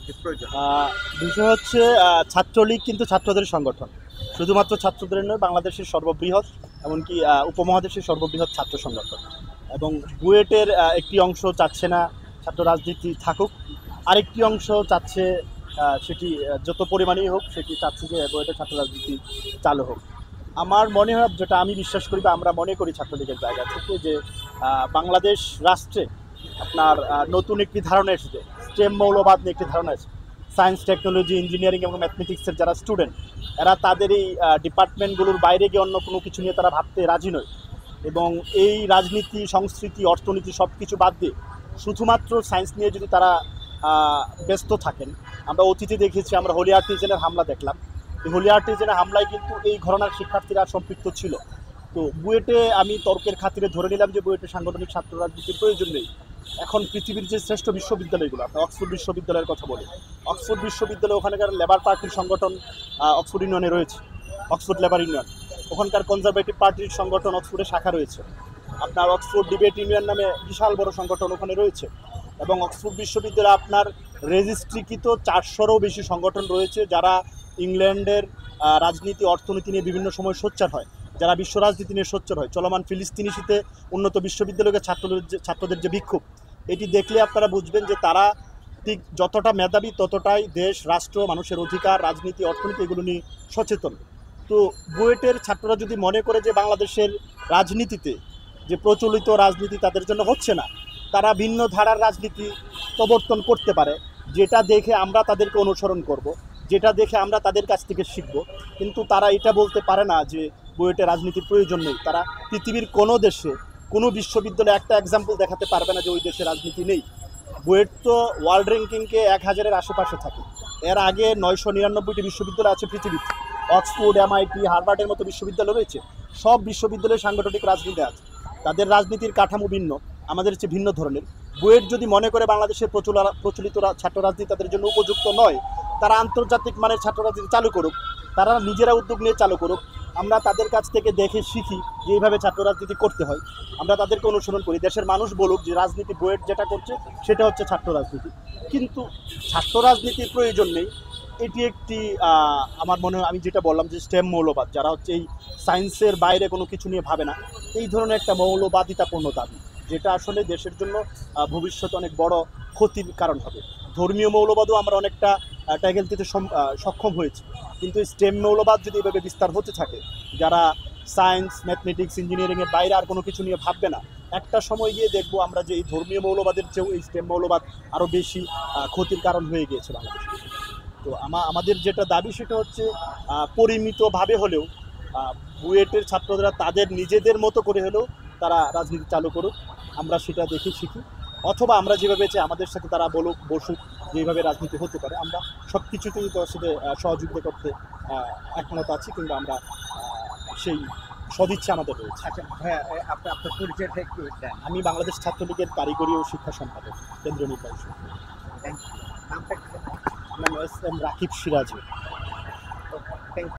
রাজনীতির প্রয়োজন? বিষয় হচ্ছে ছাত্রলীগ কিন্তু ছাত্রদের সংগঠন, শুধুমাত্র ছাত্রদের নয়, বাংলাদেশের সর্ববৃহৎ, এমনকি উপমহাদেশের সর্ববৃহৎ ছাত্র সংগঠন। এবং বুয়েটের একটি অংশ চাচ্ছে না ছাত্র রাজনীতি থাকুক, আরেকটি অংশ চাচ্ছে সেটি যত পরিমাণেই হোক সেটি চাচ্ছে যে বুয়েটের ছাত্র রাজনীতি চালু হোক। আমার মনে হয়, যেটা আমি বিশ্বাস করি বা আমরা মনে করি ছাত্রলীগের জায়গা থেকে, যে বাংলাদেশ রাষ্ট্রে আপনার নতুন একটি ধারণা এসেছে, স্টেম মৌলবাদ নিয়ে একটি ধারণা এসেছে। সায়েন্স, টেকনোলজি, ইঞ্জিনিয়ারিং এবং ম্যাথমেটিক্সের যারা স্টুডেন্ট, এরা তাদের এই ডিপার্টমেন্টগুলোর বাইরে গিয়ে অন্য কোনো কিছু নিয়ে তারা ভাবতে রাজি নয়। এবং এই রাজনীতি, সংস্কৃতি, অর্থনীতি সব কিছু বাদ দিয়ে শুধুমাত্র সায়েন্স নিয়ে যদি তারা ব্যস্ত থাকেন। আমরা অতীতে দেখেছি, আমরা হোলি আর্টিজেনের হামলা দেখলাম। এই হোলি আর্টিজেনের হামলায় কিন্তু এই ঘরানার শিক্ষার্থীরা সম্পৃক্ত ছিল। তো বুয়েটে আমি তর্কের খাতিরে ধরে নিলাম যে বুয়েটে সাংগঠনিক ছাত্র রাজনীতির প্রয়োজন নেই। এখন পৃথিবীর যে শ্রেষ্ঠ বিশ্ববিদ্যালয়গুলো, আপনার অক্সফোর্ড বিশ্ববিদ্যালয়ের কথা বলি, অক্সফোর্ড বিশ্ববিদ্যালয়, ওখানকার লেবার পার্টির সংগঠন অক্সফোর্ড ইউনিয়নে রয়েছে, অক্সফোর্ড লেবার ইউনিয়ন। ওখানকার কনজারভেটিভ পার্টির সংগঠন অক্সফোর্ডে শাখা রয়েছে। আপনার অক্সফোর্ড ডিবেট ইউনিয়ন নামে বিশাল বড় সংগঠন ওখানে রয়েছে। এবং অক্সফোর্ড বিশ্ববিদ্যালয়ে আপনার রেজিস্ট্রিকৃত 400-রও বেশি সংগঠন রয়েছে, যারা ইংল্যান্ডের রাজনীতি, অর্থনীতি নিয়ে বিভিন্ন সময় সোচ্চার হয়, যারা বিশ্ব রাজনীতি নিয়ে সোচ্চার হয়। চলমান ফিলিস্তিন ইস্যুতে উন্নত বিশ্ববিদ্যালয়ের ছাত্রদের যে বিক্ষোভ, এটি দেখলে আপনারা বুঝবেন যে তারা ঠিক যতটা মেধাবী ততটাই দেশ, রাষ্ট্র, মানুষের অধিকার, রাজনীতি, অর্থনীতি এগুলো নিয়ে সচেতন। তো বুয়েটের ছাত্ররা যদি মনে করে যে বাংলাদেশের রাজনীতিতে যে প্রচলিত রাজনীতি তাদের জন্য হচ্ছে না, তারা ভিন্ন ধারার রাজনীতি প্রবর্তন করতে পারে, যেটা দেখে আমরা তাদেরকে অনুসরণ করব, যেটা দেখে আমরা তাদের কাছ থেকে শিখব। কিন্তু তারা এটা বলতে পারে না যে বুয়েটে রাজনীতির প্রয়োজন নেই। তারা পৃথিবীর কোনো দেশে, কোনো বিশ্ববিদ্যালয়ে একটা এক্সাম্পল দেখাতে পারবে না যে ওই দেশে রাজনীতি নেই। বুয়েট তো ওয়ার্ল্ড র্যাঙ্কিংকে 1000-এর আশেপাশে থাকে। এর আগে 999টি বিশ্ববিদ্যালয় আছে পৃথিবীতে। অক্সফোর্ড, MIT, হার্ভার্ডের মতো বিশ্ববিদ্যালয় রয়েছে। সব বিশ্ববিদ্যালয়ে সাংগঠনিক রাজনীতি আছে, তাদের রাজনীতির কাঠামো ভিন্ন, আমাদের চেয়ে ভিন্ন ধরনের। বুয়েট যদি মনে করে বাংলাদেশের প্রচলিত ছাত্র রাজনীতি তাদের জন্য উপযুক্ত নয়, তারা আন্তর্জাতিক মানের ছাত্র রাজনীতি চালু করুক, তারা নিজেরা উদ্যোগ নিয়ে চালু করুক। আমরা তাদের কাছ থেকে দেখে শিখি যে এইভাবে ছাত্র রাজনীতি করতে হয়, আমরা তাদেরকে অনুসরণ করি। দেশের মানুষ বলুক যে রাজনীতি বুয়েট যেটা করছে সেটা হচ্ছে ছাত্র রাজনীতি। কিন্তু ছাত্র রাজনীতির প্রয়োজন নেই, এটি একটি আমার মনে হয়, আমি যেটা বললাম যে স্টেম মৌলবাদ, যারা হচ্ছে এই সায়েন্সের বাইরে কোনো কিছু নিয়ে ভাবে না, এই ধরনের একটা মৌলবাদিতাপূর্ণ দাবি, যেটা আসলে দেশের জন্য ভবিষ্যতে অনেক বড় ক্ষতির কারণ হবে। ধর্মীয় মৌলবাদও আমরা অনেকটা ট্যাগেল দিতে সক্ষম হয়েছি, কিন্তু স্টেম মৌলবাদ যদি এভাবে বিস্তার হতে থাকে, যারা সায়েন্স, ম্যাথমেটিক্স, ইঞ্জিনিয়ারিংয়ের বাইরে আর কোনো কিছু নিয়ে ভাববে না, একটা সময় গিয়ে দেখবো আমরা যে এই ধর্মীয় মৌলবাদের চেয়েও এই স্টেম মৌলবাদ আরও বেশি ক্ষতির কারণ হয়ে গিয়েছে বাংলাদেশে। তো আমাদের যেটা দাবি সেটা হচ্ছে পরিমিতভাবে হলেও বুয়েটের ছাত্ররা তাদের নিজেদের মতো করে হলেও তারা রাজনীতি চালু করুক, আমরা সেটা দেখে শিখি। অথবা আমরা যেভাবে চাই আমাদের সাথে তারা বসুক, যেভাবে রাজনীতি হতে পারে, আমরা সব কিছুতেই তো আসলে সহযোগিতা করতে একমত আছি, কিন্তু আমরা সেই সদিচ্ছা আমাদের রয়েছে। আচ্ছা ভাইয়া, আপনার পরিচয়টা একটু দেন। আমি বাংলাদেশ ছাত্রলীগের কারিগরি ও শিক্ষা সম্পাদক, কেন্দ্রীয় নির্বাহী সমিতি। Thank you. নামটা কি? আমার নাম SM রাকিব সিরাজ। থ্যাংক